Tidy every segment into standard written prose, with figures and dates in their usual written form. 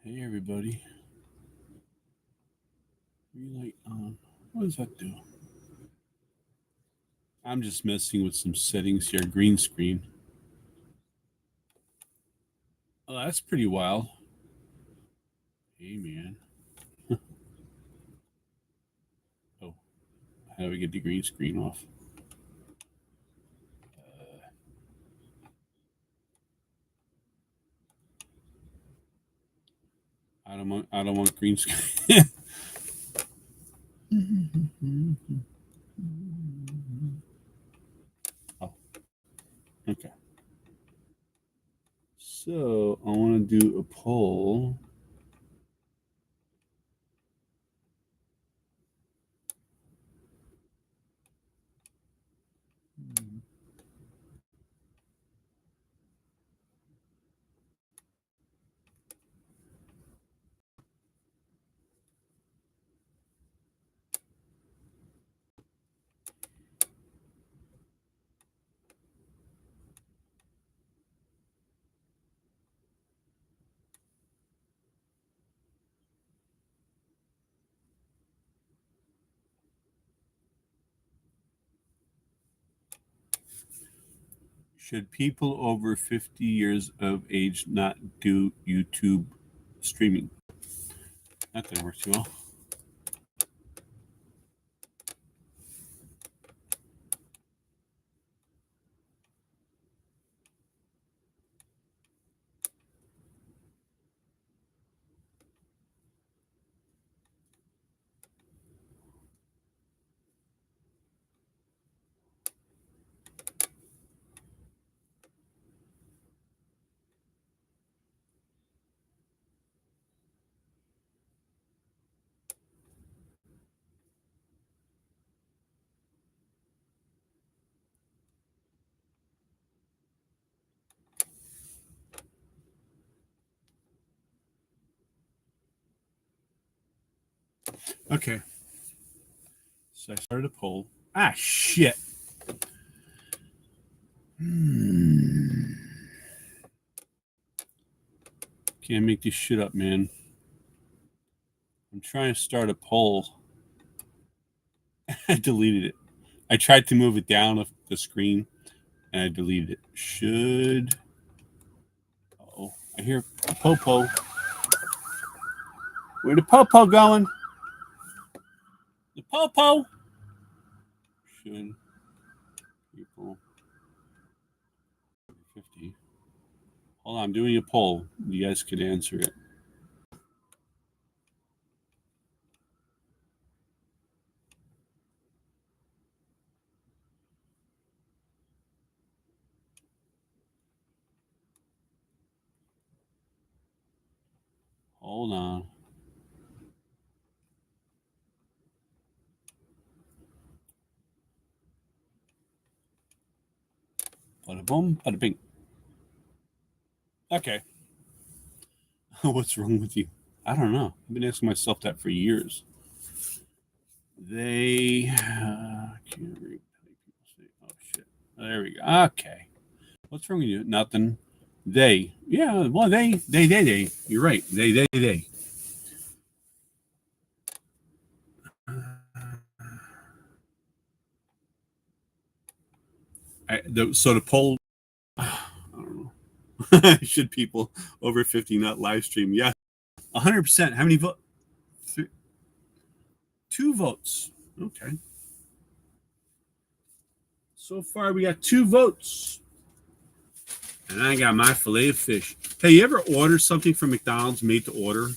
Hey everybody. Relight on. What does that do? I'm just messing with some settings here. Green screen. Oh, that's pretty wild. Hey man. Oh, how do we get the green screen off? I don't want green screen. Oh, okay. So I want to do a poll. Should people over 50 years of age not do YouTube streaming? That didn't work too well. Okay. So I started a poll. Ah, shit. Can't make this shit up, man. I'm trying to start a poll. I deleted it. I tried to move it down the screen, and I deleted it. Should... Oh, I hear Popo. Where the Popo going? The Popo! Should people 50... Hold on, I'm doing a poll. You guys could answer it. Hold on. Bada boom, bada bing. Okay. What's wrong with you? I don't know. I've been asking myself that for years. They can't read how people say. Oh shit! There we go. Okay. What's wrong with you? Nothing. They. Yeah. Well, they. You're right. They. So the poll. I don't know. Should people over 50 not live stream? Yeah. 100%. How many votes? 2 votes. Okay. So far, we got 2 votes. And I got my filet of fish. Hey, you ever order something from McDonald's made to order?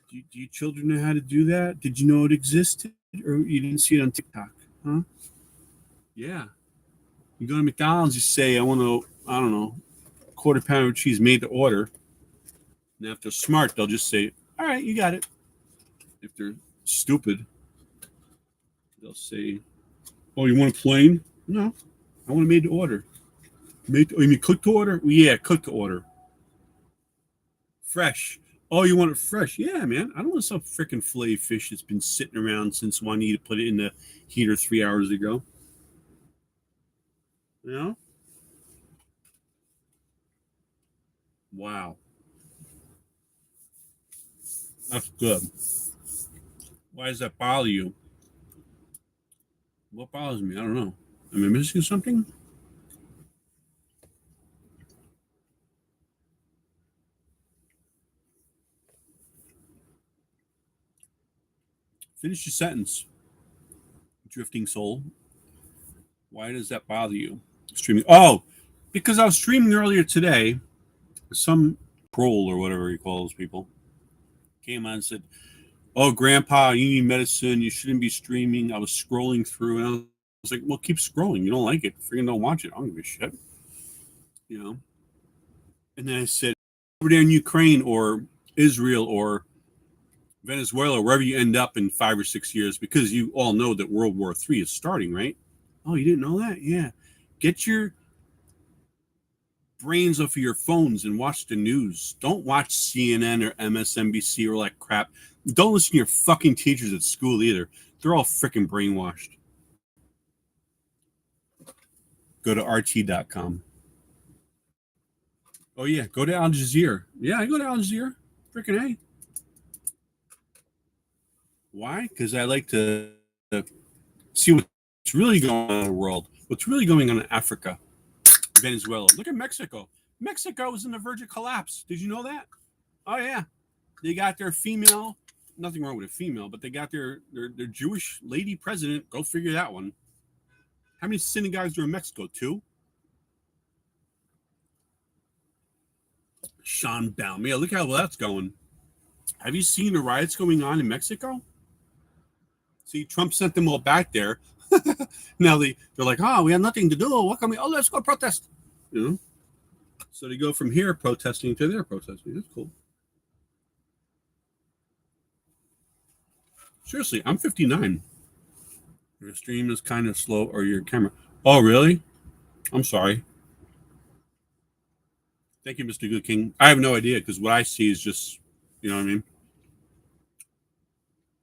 Do you children know how to do that? Did you know it existed? Or you didn't see it on TikTok? Huh? Yeah. You go to McDonald's, you say, I want to, I don't know, quarter pounder of cheese made to order. And if they're smart, they'll just say, all right, you got it. If they're stupid, they'll say, oh, you want a plain? No, I want it made to order. You mean cooked to order? Well, yeah, cooked to order. Fresh. Oh, you want it fresh? Yeah, man. I don't want some freaking filet fish that's been sitting around since Juanita put it in the heater 3 hours ago. You know? Wow. That's good. Why does that bother you? What bothers me? I don't know. Am I missing something? Finish your sentence. Drifting soul. Why does that bother you? Streaming. Oh, because I was streaming earlier today. Some troll or whatever he calls people came on and said, "Oh, Grandpa, you need medicine. You shouldn't be streaming." I was scrolling through, and I was like, "Well, keep scrolling. You don't like it. Freaking don't watch it. I don't give a shit." You know. And then I said, "Over there in Ukraine or Israel or Venezuela, wherever you end up in 5 or 6 years, because you all know that World War III is starting, right?" "Oh, you didn't know that? Yeah. Get your brains off of your phones and watch the news. Don't watch CNN or MSNBC or like crap. Don't listen to your fucking teachers at school either. They're all freaking brainwashed." Go to RT.com. Oh, yeah. Go to Al Jazeera. Yeah, I go to Al Jazeera. Freaking A. Why? Because I like to see what's really going on in the world, what's really going on in Africa, Venezuela. Look at Mexico. Mexico is in the verge of collapse. Did you know that? Oh, yeah. They got their female, nothing wrong with a female, but they got their Jewish lady president. Go figure that one. How many synagogues are in Mexico? 2? Sean Baum. Yeah, look how well that's going. Have you seen the riots going on in Mexico? See, Trump sent them all back there. Now they're like, "Oh, we have nothing to do. What can we? Oh, let's go protest." You know. So they go from here protesting to there protesting. That's cool. Seriously, I'm 59. Your stream is kind of slow, or your camera. Oh, really? I'm sorry. Thank you, Mr. Good King. I have no idea because what I see is just, you know what I mean?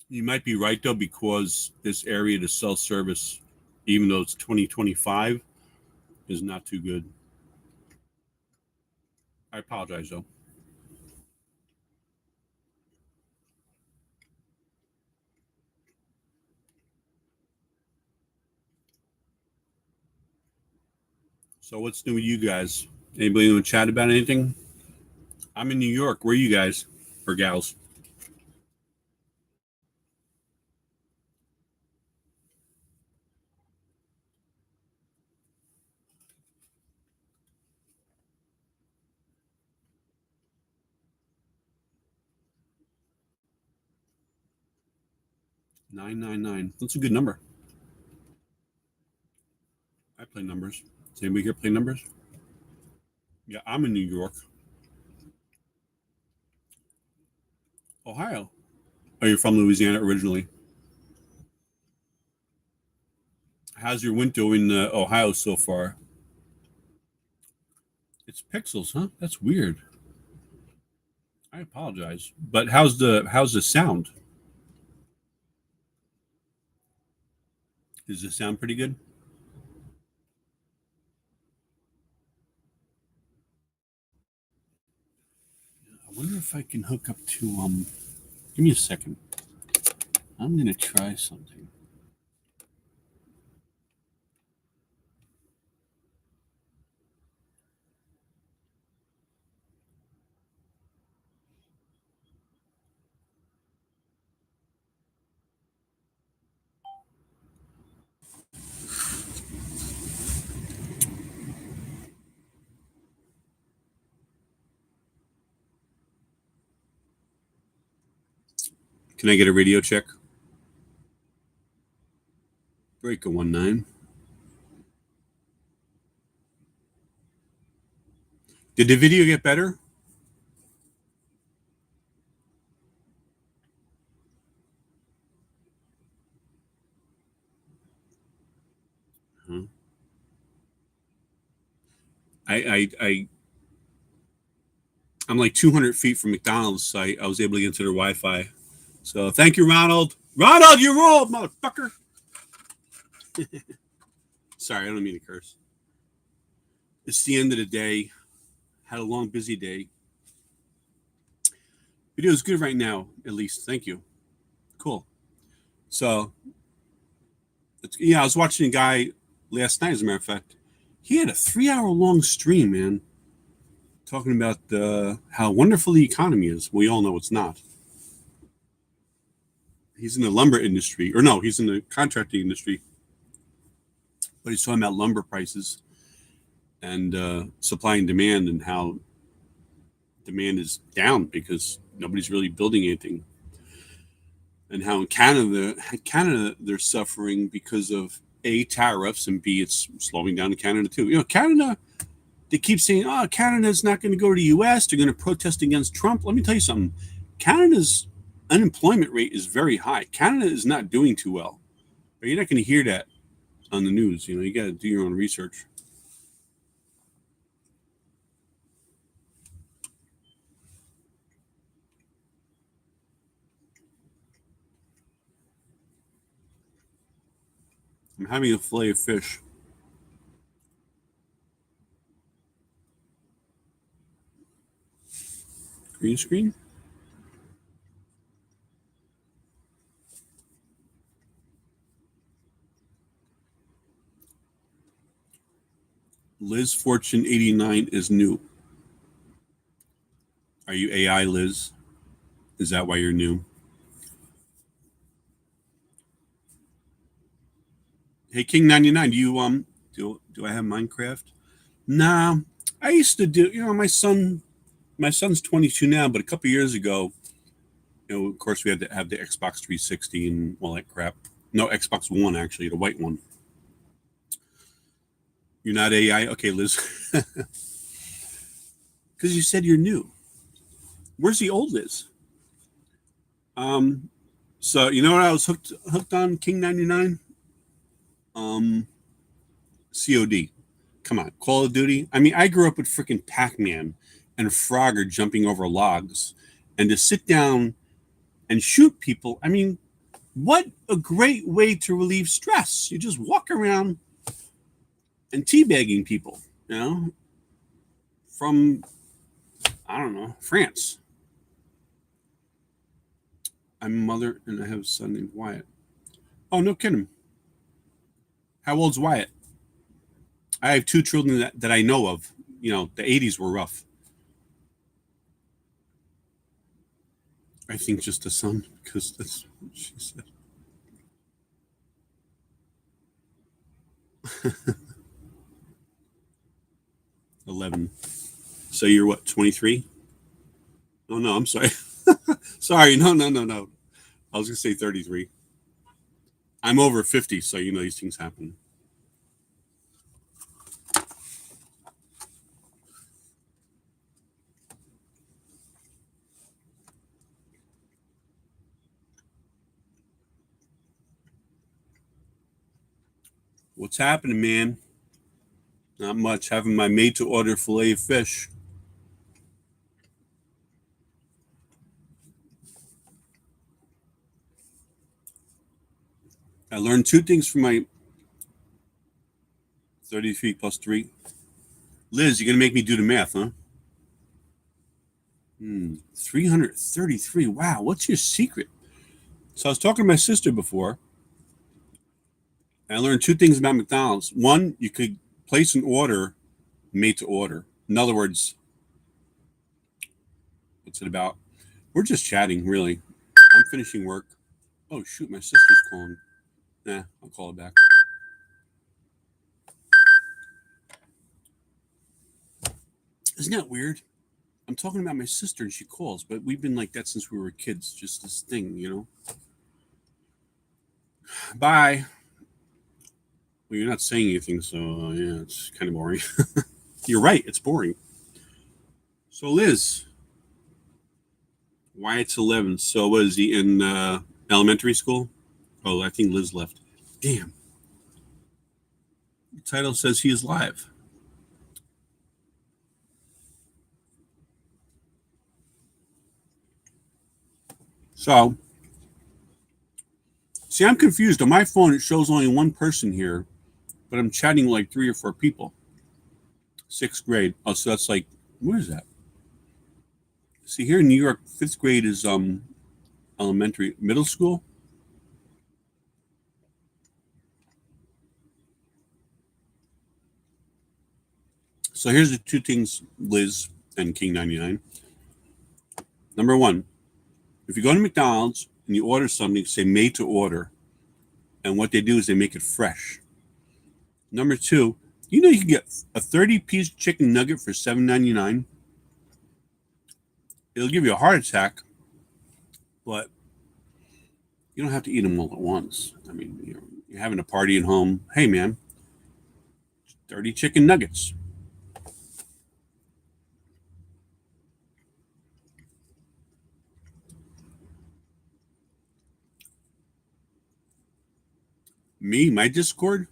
You might be right, though, because this area to cell service, even though it's 2025, is not too good. I apologize, though. So what's new with you guys? Anybody want to chat about anything? I'm in New York. Where are you guys or gals? $999. That's a good number. I play numbers. Does anybody here play numbers? Yeah, I'm in New York. Ohio. Oh, you're from Louisiana originally. How's your winter in Ohio so far? It's pixels, huh? That's weird. I apologize. But how's the sound? Does the sound pretty good? I wonder if I can hook up to give me a second. I'm gonna try something. Can I get a radio check? Breaker 19. Did the video get better? Huh? I I'm like 200 feet from McDonald's site. I was able to get into their Wi-Fi. So thank you, Ronald. Ronald, you ruled, motherfucker. Sorry, I don't mean to curse. It's the end of the day. Had a long, busy day. Video is good right now, at least. Thank you. Cool. So, I was watching a guy last night, as a matter of fact. He had a 3-hour long stream, man, talking about how wonderful the economy is. We all know it's not. He's in the lumber industry, or no, he's in the contracting industry, but he's talking about lumber prices and supply and demand, and how demand is down because nobody's really building anything, and how in Canada they're suffering because of A, tariffs, and B, it's slowing down in Canada too. Canada, they keep saying, oh, Canada's not going to go to the U.S. They're going to protest against Trump. Let me tell you something. Canada's unemployment rate is very high. Canada is not doing too well. But you're not going to hear that on the news. You got to do your own research. I'm having a fillet of fish. Green screen? Liz Fortune 89 is new. Are you AI, Liz? Is that why you're new? Hey, King 99, do you do I have Minecraft? Nah, I used to do. My son's 22 now, but a couple years ago, of course, we had to have the Xbox 360 and all that crap. No, Xbox One, actually, the white one. You're not AI? Okay, Liz. Because you said you're new. Where's the old Liz? So you know what I was hooked on, King 99? COD. Come on, Call of Duty. I mean, I grew up with freaking Pac-Man and Frogger jumping over logs, and to sit down and shoot people. I mean, what a great way to relieve stress. You just walk around and teabagging people, from, I don't know, France. I'm a mother and I have a son named Wyatt. Oh, no kidding. How old's Wyatt? I have 2 children that I know of. The 80s were rough. I think just a son, because that's what she said. $11. So you're what, 23? Oh, no, I'm sorry. Sorry, no. I was going to say 33. I'm over 50, so these things happen. What's happening, man? Not much. Having my made-to-order fillet of fish. I learned 2 things from my 33 plus 3. Liz, you're going to make me do the math, huh? 333. Wow, what's your secret? So I was talking to my sister before. And I learned 2 things about McDonald's. One, you could place an order made to order. In other words, what's it about? We're just chatting, really. I'm finishing work. Oh, shoot, my sister's calling. Nah, I'll call her back. Isn't that weird? I'm talking about my sister and she calls, but we've been like that since we were kids. Just this thing, Bye. Well, you're not saying anything, so yeah, it's kind of boring. You're right, it's boring. So Liz, Wyatt's 11. So what is he in elementary school? Oh, I think Liz left. Damn. The title says he is live. So, see, I'm confused. On my phone, it shows only 1 person here, but I'm chatting with like 3 or 4 people. 6th grade. Oh, so that's like, where is that? See, here in New York, 5th grade is elementary, middle school. So here's the two things, Liz and King 99. Number one, if you go to McDonald's and you order something, say made to order, and what they do is they make it fresh. Number two, you know you can get a 30-piece chicken nugget for $7.99. It'll give you a heart attack, but you don't have to eat them all at once. I mean, you're having a party at home. Hey, man, 30 chicken nuggets. Me, my Discord?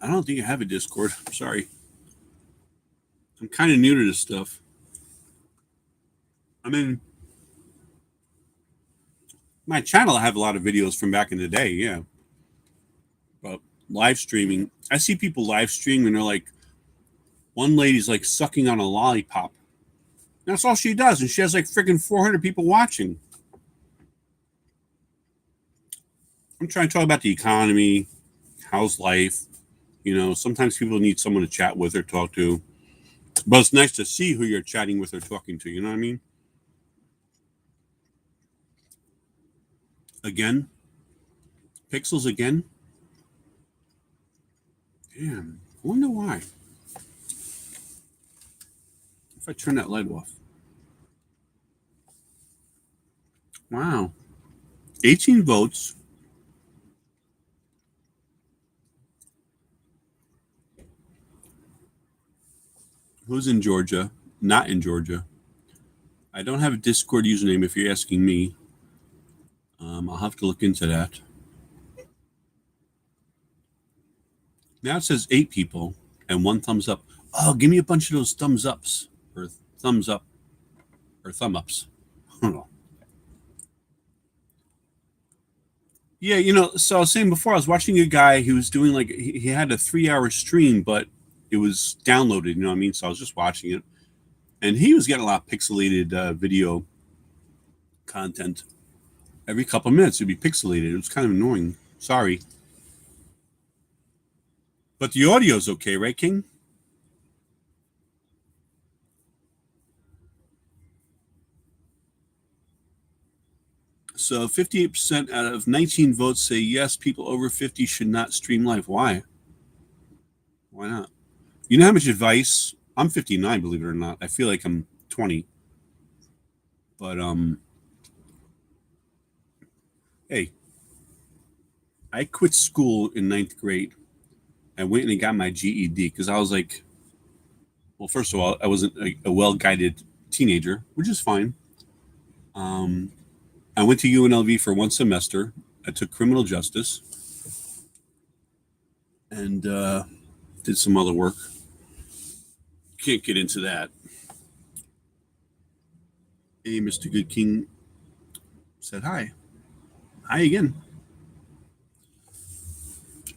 I don't think I have a Discord. I'm sorry. I'm kind of new to this stuff. I mean, my channel, I have a lot of videos from back in the day, yeah. But live streaming, I see people live stream and they're like, one lady's like sucking on a lollipop. That's all she does, and she has like freaking 400 people watching. I'm trying to talk about the economy, how's life. You know, sometimes people need someone to chat with or talk to. But it's nice to see who you're chatting with or talking to, you know what I mean? Again? Pixels again? Damn, I wonder why. If I turn that light off. Wow. 18 votes. Who's in Georgia? Not in Georgia. I don't have a Discord username if you're asking me. I'll have to look into that. Now it says 8 people and 1 thumbs up. Oh, give me a bunch of those thumbs ups or thumbs up or thumb ups. I don't know. Yeah, you know, so I was saying before, I was watching a guy who was doing like, he had a 3-hour stream, but it was downloaded, you know what I mean? So I was just watching it. And he was getting a lot of pixelated video content. Every couple of minutes, it'd be pixelated. It was kind of annoying. Sorry. But the audio's okay, right, King? So 58% out of 19 votes say yes, people over 50 should not stream live. Why? Why not? You know how much advice? I'm 59, believe it or not. I feel like I'm 20. But hey, I quit school in 9th grade. I went and got my GED because I was like, well, first of all, I wasn't a well-guided teenager, which is fine. I went to UNLV for 1 semester. I took criminal justice and did some other work. Can't get into that. Hey, Mr. Good King said hi. Hi again.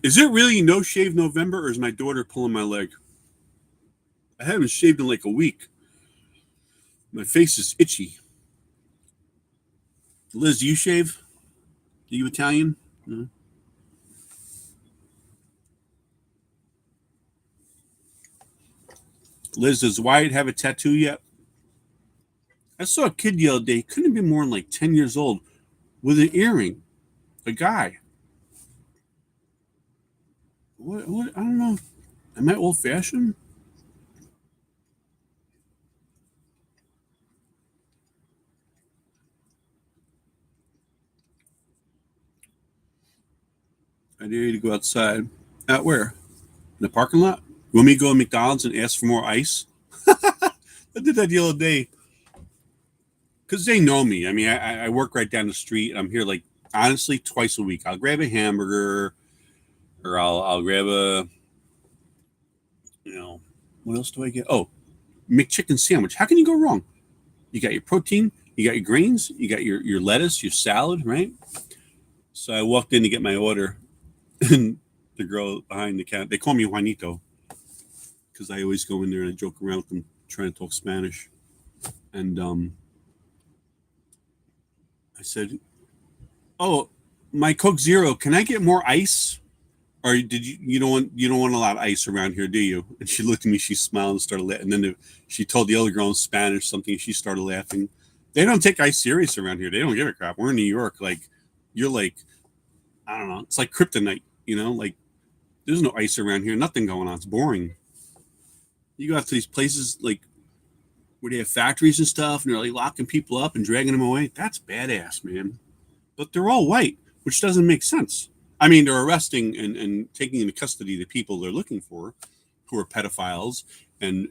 Is it really no shave November, or is my daughter pulling my leg? I haven't shaved in like a week. My face is itchy. Liz, do you shave? Are you Italian? No. Liz, does Wyatt have a tattoo yet? I saw a kid the other day, couldn't be more than like 10 years old, with an earring. A guy. What? I don't know. Am I old fashioned? I dare you to go outside. At where? In the parking lot? You want me to go to McDonald's and ask for more ice? I did that the other day. Because they know me. I mean, I work right down the street. I'm here like, honestly, twice a week. I'll grab a hamburger or I'll grab a, you know, what else do I get? Oh, McChicken sandwich. How can you go wrong? You got your protein, you got your grains, you got your lettuce, your salad, right? So I walked in to get my order, and the girl behind the counter, they call me Juanito because I always go in there and I joke around with them trying to talk Spanish. And I said, "Oh, my Coke Zero, can I get more ice?" Or did you don't want a lot of ice around here, do you? And she looked at me, she smiled and started laughing. And then she told the other girl in Spanish something, she started laughing. They don't take ice serious around here. They don't give a crap. We're in New York, like you're like, I don't know, it's like kryptonite, like there's no ice around here, nothing going on. It's boring. You go out to these places like where they have factories and stuff, and they're like locking people up and dragging them away. That's badass, man. But they're all white, which doesn't make sense. I mean, they're arresting and taking into custody the people they're looking for, who are pedophiles, and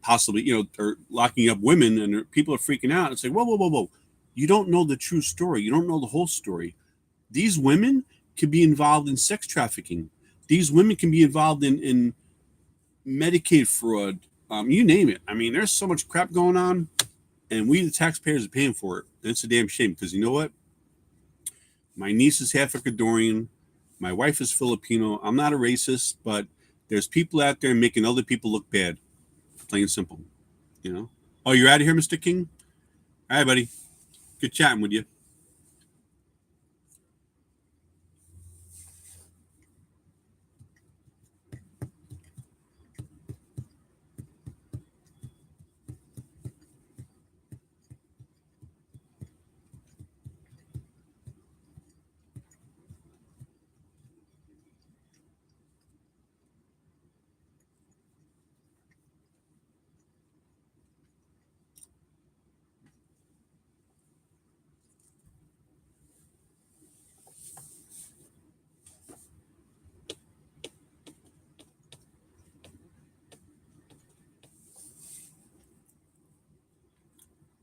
possibly are locking up women, and people are freaking out. It's like, whoa, whoa, whoa, whoa! You don't know the true story. You don't know the whole story. These women could be involved in sex trafficking. These women can be involved in Medicaid fraud. You name it. I mean, there's so much crap going on, and we, the taxpayers, are paying for it. And it's a damn shame, because you know what? My niece is half Ecuadorian. My wife is Filipino. I'm not a racist, but there's people out there making other people look bad. Plain and simple. Oh, you're out of here, Mr. King? All right, buddy. Good chatting with you.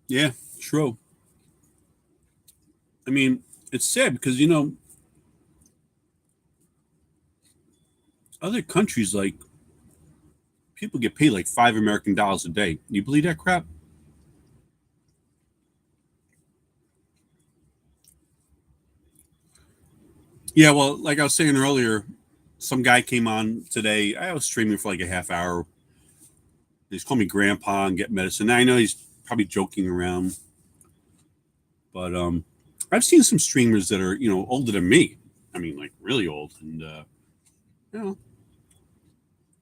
Yeah, true. I mean, it's sad because, other countries, like, people get paid like $5 American a day. You believe that crap? Yeah, well, like I was saying earlier, some guy came on today. I was streaming for like a half hour. He's called me grandpa and get medicine. Now, I know he's probably joking around, but I've seen some streamers that are older than me. I mean, like really old, and you know,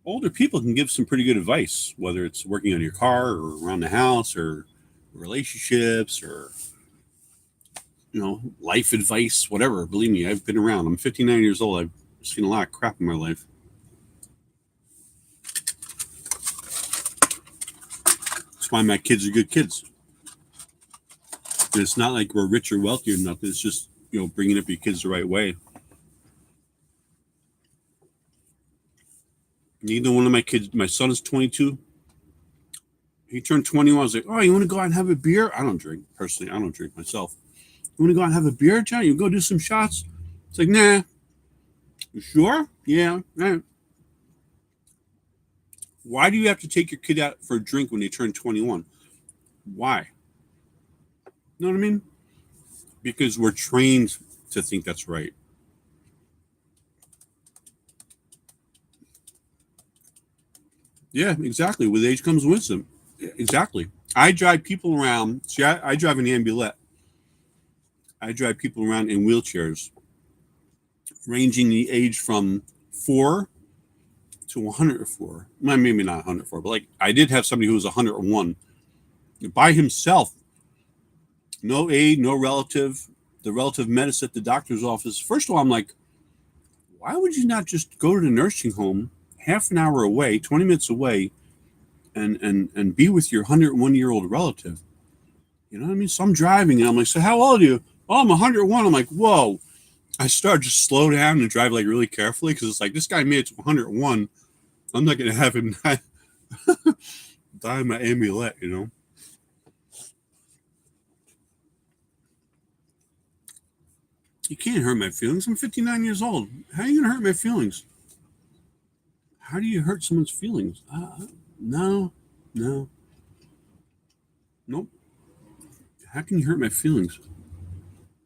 older people can give some pretty good advice, whether it's working on your car or around the house or relationships or life advice, whatever. Believe me, I've been around. I'm 59 years old. I've seen a lot of crap in my life. That's why my kids are good kids. And it's not like we're rich or wealthy or nothing. It's just bringing up your kids the right way. Neither one of my kids. My son is 22. He turned 21. I was like, "Oh, you want to go out and have a beer?" I don't drink personally. I don't drink myself. You want to go out and have a beer, John? You go do some shots? It's like, nah. You sure? Yeah. All right. Why do you have to take your kid out for a drink when they turn 21? Why? You know what I mean? Because we're trained to think that's right. Yeah, exactly. With age comes wisdom. Exactly. I drive people around. See, I drive an ambulette. I drive people around in wheelchairs, ranging the age from 4 to 104. Well, maybe not 104, but like I did have somebody who was 101 by himself. No aid, no relative. The relative met us at the doctor's office. First of all, I'm like, why would you not just go to the nursing home half an hour away, 20 minutes away, and be with your 101-year-old relative? You know what I mean? So I'm driving, and I'm like, so how old are you? Oh, I'm 101. I'm like, whoa. I started to slow down and drive like really carefully because it's like, this guy made it to 101. I'm not going to have him die in my ambulette, You can't hurt my feelings. I'm 59 years old. How are you going to hurt my feelings? How do you hurt someone's feelings? No, no, nope. How can you hurt my feelings?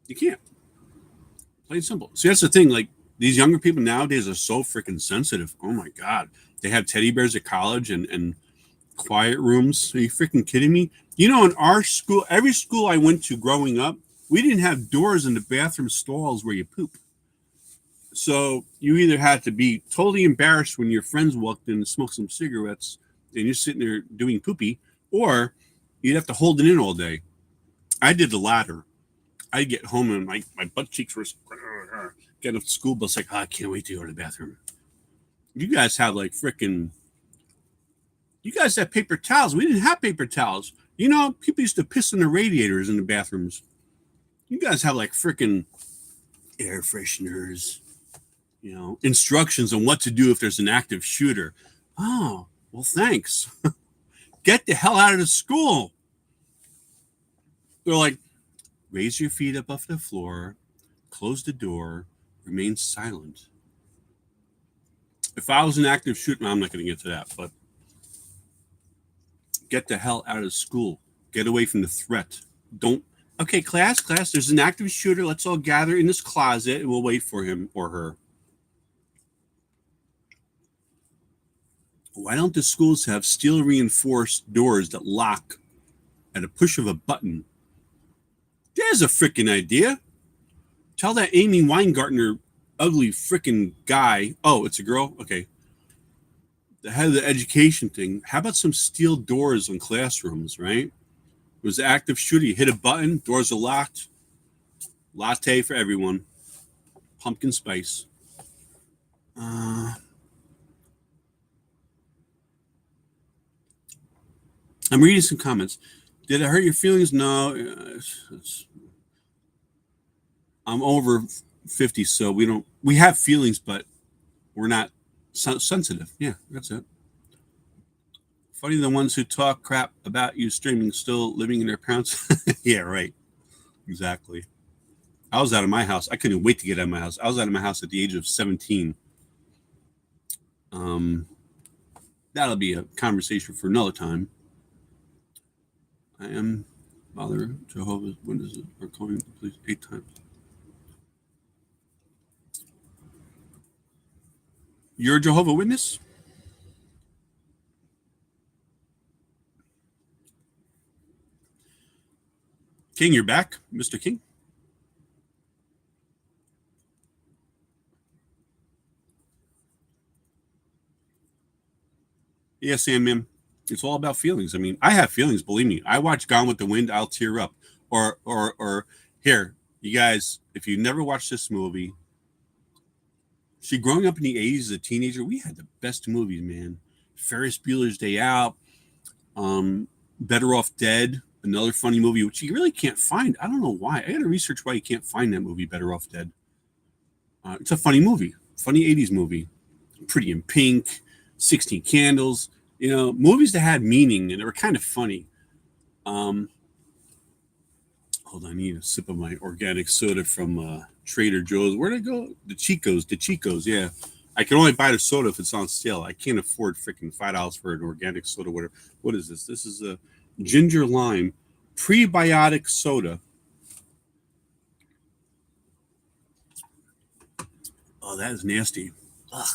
You can't. Plain simple. See, that's the thing. Like, these younger people nowadays are so freaking sensitive. Oh my God. They have teddy bears at college and quiet rooms. Are you freaking kidding me? In our school, every school I went to growing up, we didn't have doors in the bathroom stalls where you poop. So you either had to be totally embarrassed when your friends walked in and smoked some cigarettes and you're sitting there doing poopy, or you'd have to hold it in all day. I did the latter. I'd get home and my butt cheeks were getting off the school bus like, oh, I can't wait to go to the bathroom. You guys have like freaking, you guys have paper towels. We didn't have paper towels. You know, people used to piss in the radiators in the bathrooms. You guys have like freaking air fresheners, you know, instructions on what to do if there's an active shooter. Oh, well, thanks. Get the hell out of the school. They're like, raise your feet up off the floor, close the door, remain silent. If I was an active shooter, I'm not going to get to that, but get the hell out of school. Get away from the threat. Don't. Okay, class, there's an active shooter. Let's all gather in this closet and we'll wait for him or her. Why don't the schools have steel reinforced doors that lock at a push of a button? There's a freaking idea. Tell that Amy Weingartner ugly freaking guy. Oh, it's a girl? Okay. The head of the education thing. How about some steel doors in classrooms, right? It was an active shooter. You hit a button, doors are locked. Latte for everyone. Pumpkin spice. I'm reading some comments. Did it hurt your feelings? No. I'm over 50, so we have feelings, but we're not sensitive. Yeah, that's it. Funny, the ones who talk crap about you streaming still living in their parents. Yeah, right. Exactly. I was out of my house. I couldn't wait to get out of my house. I was out of my house at the age of 17. That'll be a conversation for another time. I am Father Jehovah's Witnesses are calling the police 8 times. You're a Jehovah's Witness? King, you're back, Mr. King. Yeah, Sam, man. It's all about feelings. I mean, I have feelings. Believe me. I watch Gone with the Wind. I'll tear up. Or here, you guys. If you never watched this movie, see, growing up in the '80s as a teenager, we had the best movies, man. Ferris Bueller's Day Out, Better Off Dead, another funny movie which you really can't find. I don't know why. I got to research why you can't find that movie, Better Off Dead. It's a funny movie, funny '80s movie. Pretty in Pink, 16 Candles. You know, movies that had meaning and they were kind of funny. Hold on, I need a sip of my organic soda from Trader Joe's. Where'd I go? The Chicos, yeah. I can only buy the soda if it's on sale. I can't afford freaking $5 for an organic soda. Whatever. What is this? This is a ginger lime prebiotic soda. Oh, that is nasty. Ugh.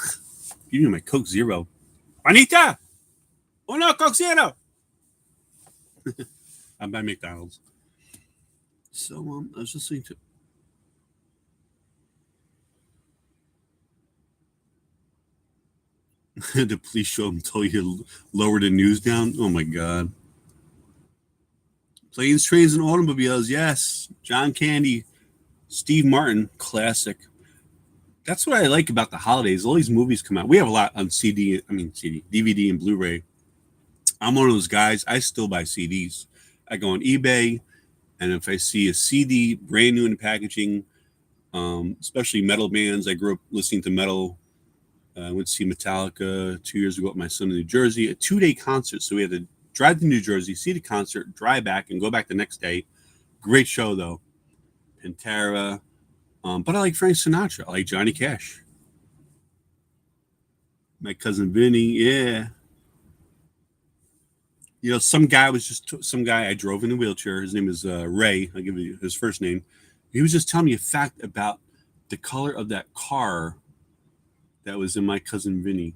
Give me my Coke Zero. Juanita! Oh no, Coke Zero! I'm by McDonald's. So I was listening to. The police show him told you to lower the news down. Oh my god. Planes, Trains, and Automobiles. Yes. John Candy, Steve Martin, classic. That's what I like about the holidays. All these movies come out. We have a lot on DVD and Blu-ray. I'm one of those guys. I still buy CDs. I go on eBay, and if I see a CD brand new in the packaging, especially metal bands, I grew up listening to metal. I went to see Metallica 2 years ago with my son in New Jersey, a 2-day concert. So we had to drive to New Jersey, see the concert, drive back, and go back the next day. Great show, though. Pantera. But I like Frank Sinatra. I like Johnny Cash. My cousin Vinny, yeah. You know, some guy I drove in a wheelchair. His name is Ray. I'll give you his first name. He was just telling me a fact about the color of that car that was in my cousin Vinny.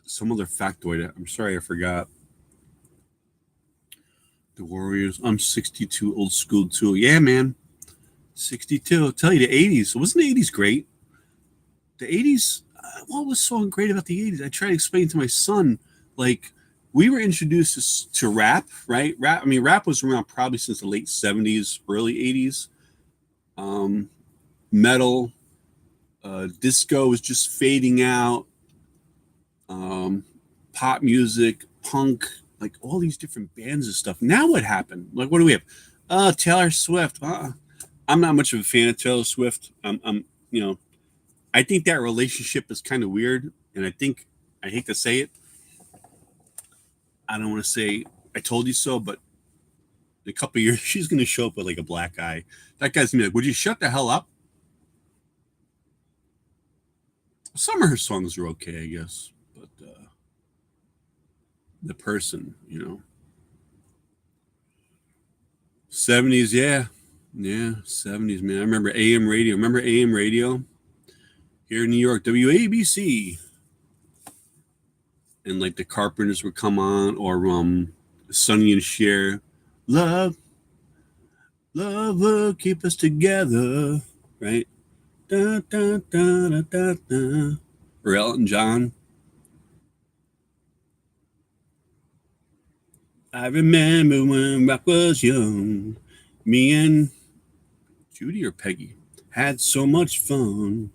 Some other factoid. I'm sorry I forgot. The Warriors. I'm 62, old school too. Yeah, man. 62. I'll tell you, the 80s. Wasn't the 80s great? The 80s, what was so great about the 80s? I try to explain to my son, like, we were introduced to rap, right? Rap was around probably since the late 70s, early 80s. Metal, disco was just fading out. Pop music, punk, like all these different bands and stuff. Now what happened? Like, what do we have? Taylor Swift. I'm not much of a fan of Taylor Swift. I think that relationship is kind of weird, and I hate to say it. I don't want to say I told you so, but in a couple of years, she's going to show up with like a black eye. That guy's going to be like, would you shut the hell up? Some of her songs are okay, I guess, but the person, 70s, yeah, 70s, man. I remember AM radio. Remember AM radio here in New York, WABC, and like the Carpenters would come on, or Sonny and Cher, love will keep us together, right? Da, da, da, da, da, da. Or Elton John. I remember when rock was young. Me and Judy or Peggy had so much fun,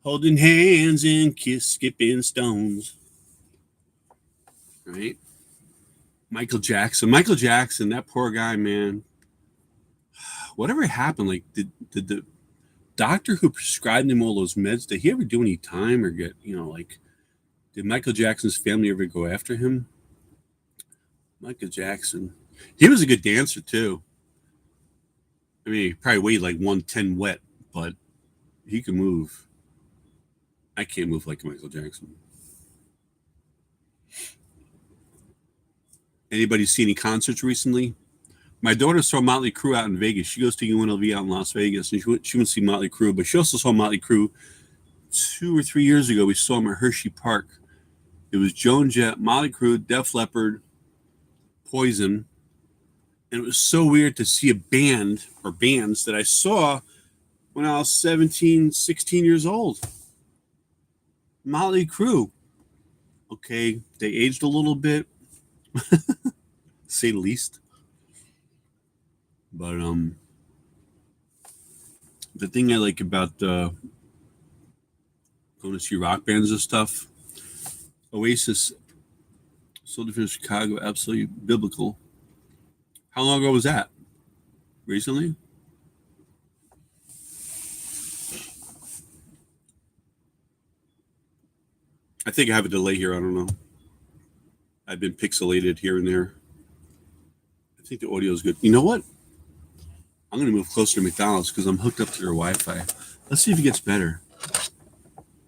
holding hands and skipping stones. Right? Michael Jackson, that poor guy, man. Whatever happened, like, did the doctor who prescribed him all those meds, did he ever do any time or get, did Michael Jackson's family ever go after him? Michael Jackson. He was a good dancer, too. I mean, he probably weighed like 110 wet, but he could move. I can't move like Michael Jackson. Anybody see any concerts recently? My daughter saw Motley Crue out in Vegas. She goes to UNLV out in Las Vegas, and she went to see Motley Crue, but she also saw Motley Crue 2 or 3 years ago. We saw him at Hershey Park. It was Joan Jett, Motley Crue, Def Leppard, Poison, and it was so weird to see a band or bands that I saw when I was 17, 16 years old. Motley Crue. Okay, they aged a little bit, say the least. But the thing I like about going to see rock bands and stuff, Oasis, so different in Chicago, absolutely biblical. How long ago was that? Recently? I think I have a delay here. I don't know. I've been pixelated here and there. I think the audio is good. You know what? I'm going to move closer to McDonald's because I'm hooked up to their Wi-Fi. Let's see if it gets better.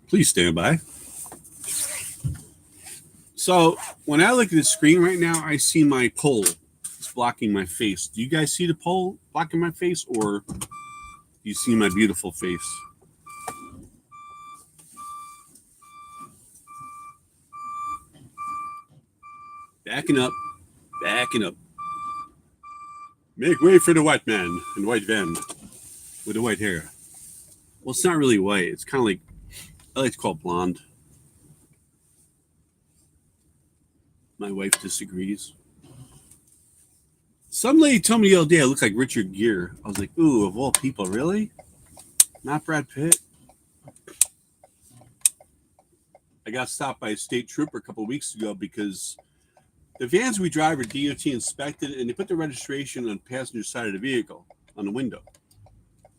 Please stand by. So when I look at the screen right now, I see my pole. It's blocking my face. Do you guys see the pole blocking my face, or do you see my beautiful face? Backing up. Make way for the white man in white van with the white hair. Well, it's not really white. It's kind of like, I like to call it blonde. My wife disagrees. Some lady told me the other day I look like Richard Gere. I was like, ooh, of all people, really? Not Brad Pitt? I got stopped by a state trooper a couple of weeks ago because the vans we drive are DOT inspected, and they put the registration on the passenger side of the vehicle on the window.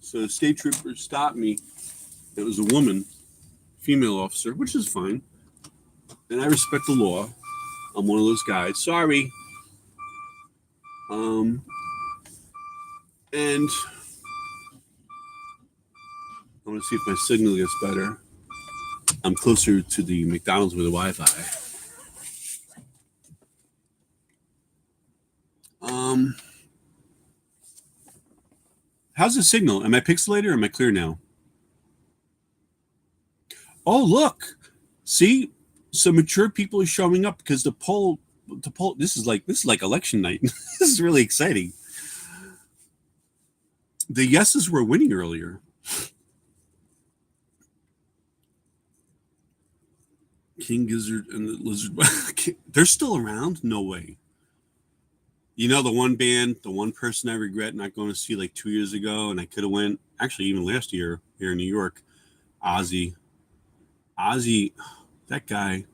So the state trooper stopped me. It was a woman, female officer, which is fine. And I respect the law. I'm one of those guys. Sorry. And I want to see if my signal gets better. I'm closer to the McDonald's with the Wi-Fi. How's the signal? Am I pixelated or am I clear now? Oh, look. See? Some mature people are showing up because the poll to poll. This is like election night. This is really exciting. The yeses were winning earlier. King Gizzard and the Lizard. They're still around? No way. You know, the one band, the one person I regret not going to see like 2 years ago, and I could have went, actually even last year here in New York, Ozzy, that guy.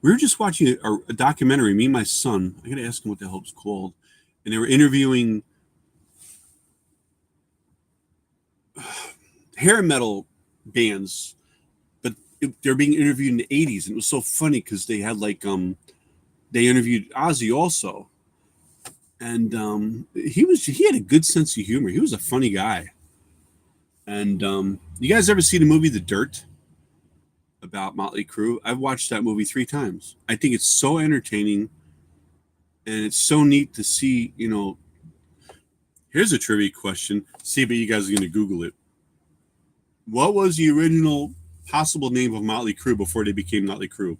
We were just watching a documentary, me and my son. I got to ask him what the hell it's called. And they were interviewing hair metal bands, but they're being interviewed in the 80s. And it was so funny because they had like, they interviewed Ozzy also. And he had a good sense of humor. He was a funny guy. And you guys ever see the movie The Dirt about Motley Crue? I've watched that movie 3 times. I think it's so entertaining, and it's so neat to see. You know, here's a trivia question. See, but you guys are going to Google it. What was the original possible name of Motley Crue before they became Motley Crue?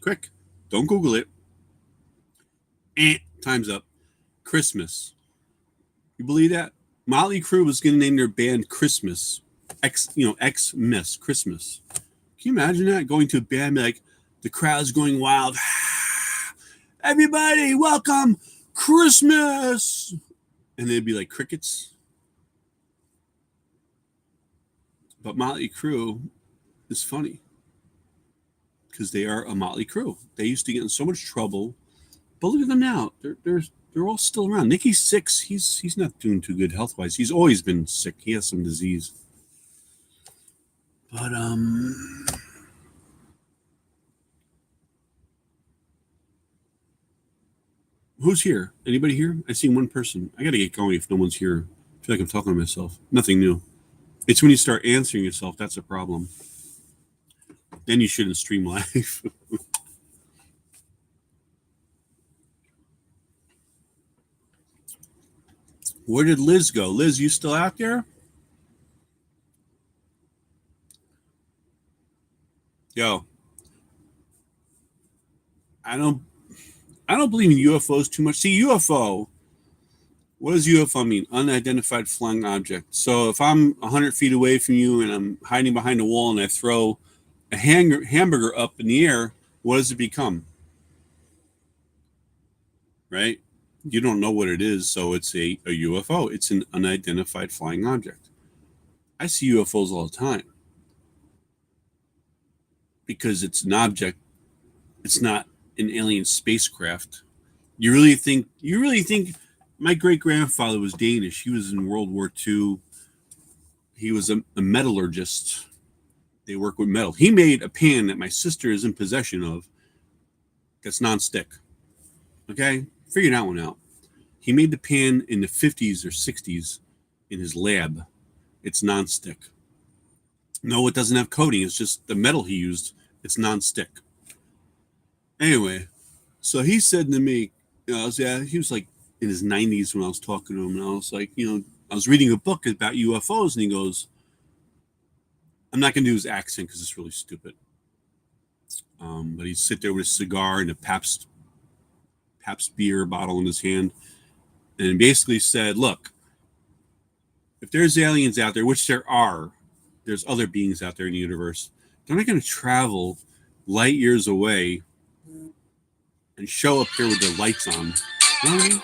Quick, don't Google it. Time's up. Christmas. You believe that? Motley Crue was going to name their band Christmas. X-Miss, Christmas. Can you imagine that? Going to a band like, the crowd's going wild. Everybody, welcome Christmas. And they'd be like crickets. But Motley Crue is funny because they are a Motley Crue. They used to get in so much trouble. But look at them now. They're all still around. Nicky's 6. He's not doing too good health-wise. He's always been sick. He has some disease. But who's here? Anybody here? I see one person. I gotta get going if no one's here. I feel like I'm talking to myself. Nothing new. It's when you start answering yourself that's a problem. Then you shouldn't stream live. Where did Liz go? Liz, you still out there? Yo, I don't believe in UFOs too much. See, UFO. What does UFO mean? Unidentified flying object. So if I'm 100 feet away from you and I'm hiding behind a wall and I throw a hamburger up in the air, what does it become? Right? You don't know what it is, so it's a UFO. It's an unidentified flying object. I see UFOs all the time because it's an object. It's not an alien spacecraft. You really think my great-grandfather was Danish. He was in World War II. He was a metallurgist. They work with metal. He made a pan that my sister is in possession of that's nonstick. Okay? Figure that one out. He made the pan in the 50s or 60s in his lab. It's nonstick. No, it doesn't have coating. It's just the metal he used. It's nonstick. Anyway, so he said to me, he was like in his 90s when I was talking to him, and I was like, I was reading a book about UFOs, and he goes, I'm not going to do his accent because it's really stupid. But he'd sit there with a cigar and a Pabst beer bottle in his hand, and basically said, look, if there's aliens out there, which there are, there's other beings out there in the universe, they're not going to travel light years away and show up here with their lights on. You know what I mean?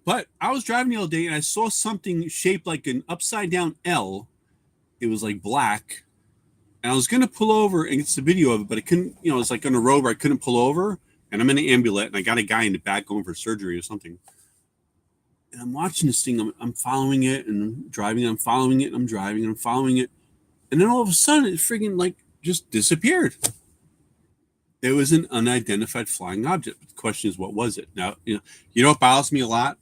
But I was driving the other day and I saw something shaped like an upside down L. It was like black. And I was going to pull over and get the video of it, but I couldn't, it's like on a road where I couldn't pull over. And I'm in an ambulance and I got a guy in the back going for surgery or something. And I'm watching this thing. I'm following it and I'm driving. I'm following it and I'm driving and I'm following it. And then all of a sudden it friggin' like just disappeared. It was an unidentified flying object. The question is, what was it? Now, you know what bothers me a lot?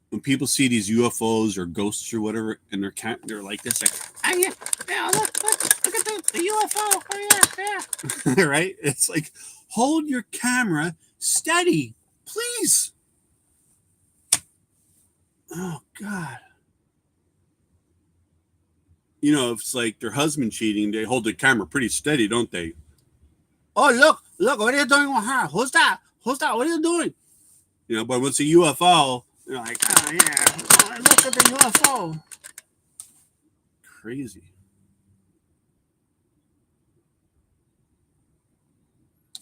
When people see these UFOs or ghosts or whatever, and they're like this, like, oh, yeah, look at the UFO. Oh, yeah. Right? It's like, hold your camera steady, please. Oh, God. you know, if it's like their husband cheating, they hold the camera pretty steady, don't they? Oh, look, what are you doing with her? Who's that? What are you doing? You know, but when it's a UFO, you're like, oh, yeah, oh, look at the UFO. Crazy.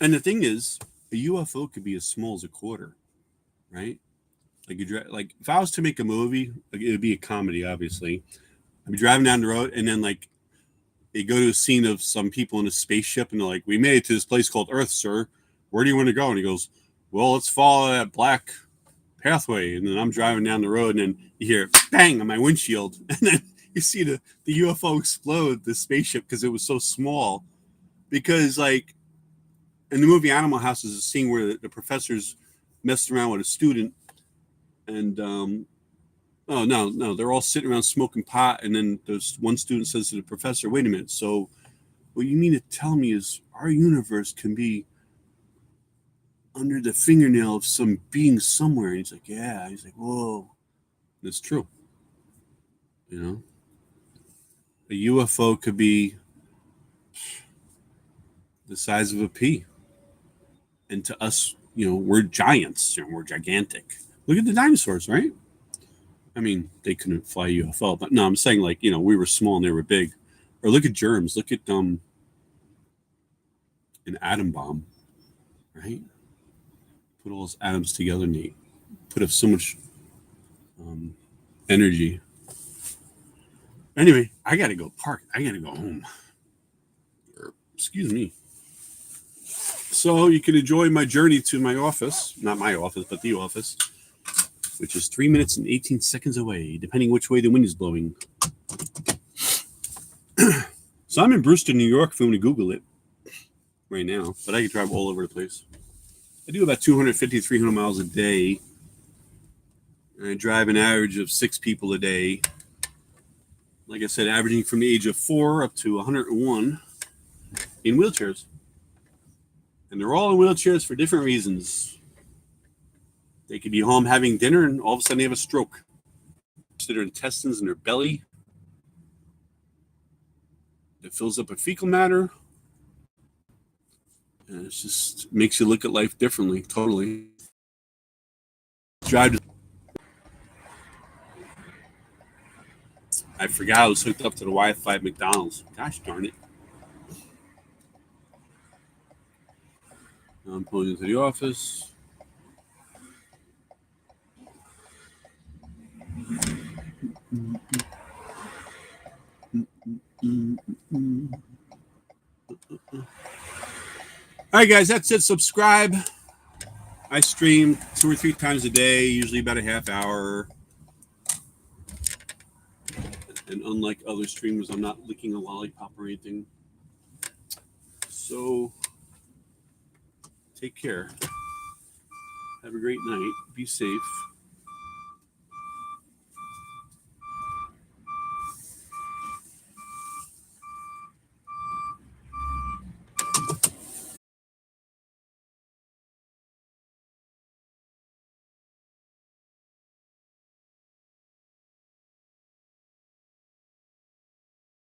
And the thing is, a UFO could be as small as a quarter, right? Like if I was to make a movie, like it would be a comedy, obviously. I'd be driving down the road, and then like they go to a scene of some people in a spaceship, and they're like, "We made it to this place called Earth, sir. Where do you want to go?" And he goes, "Well, let's follow that black pathway." And then I'm driving down the road, and then you hear bang on my windshield, and then you see the UFO explode the spaceship because it was so small. Because like in the movie Animal House, there's a scene where the professor's messed around with a student, and oh no, they're all sitting around smoking pot, and then there's one student says to the professor, "Wait a minute, so what you mean to tell me is our universe can be under the fingernail of some being somewhere?" And he's like, "Yeah." He's like, "Whoa, that's true." You know, a UFO could be the size of a pea, and to us, you know, we're giants, you know, we're gigantic. Look at the dinosaurs, right? I mean, they couldn't fly a UFO, but no, I'm saying like, you know, we were small and they were big. Or look at germs. Look at an atom bomb, right? Put all those atoms together and they put up so much energy. Anyway, I gotta go park. I gotta go home. Excuse me. So you can enjoy my journey to my office. Not my office, but the office, which is 3 minutes and 18 seconds away, depending which way the wind is blowing. So I'm in Brewster, New York, if you want to Google it right now, but I can drive all over the place. I do about 250, 300 miles a day. And I drive an average of 6 people a day. Like I said, averaging from the age of 4 up to 101 in wheelchairs. And they're all in wheelchairs for different reasons. They could be home having dinner and all of a sudden they have a stroke. Their intestines and their belly. It fills up with fecal matter. And it just makes you look at life differently, totally. I forgot I was hooked up to the Wi-Fi at McDonald's. Gosh darn it. Now I'm pulling into the office. All right, guys, that's it. Subscribe. I stream 2 or 3 times a day, usually about a half hour. And unlike other streamers, I'm not licking a lollipop or anything. So, take care. Have a great night. Be safe.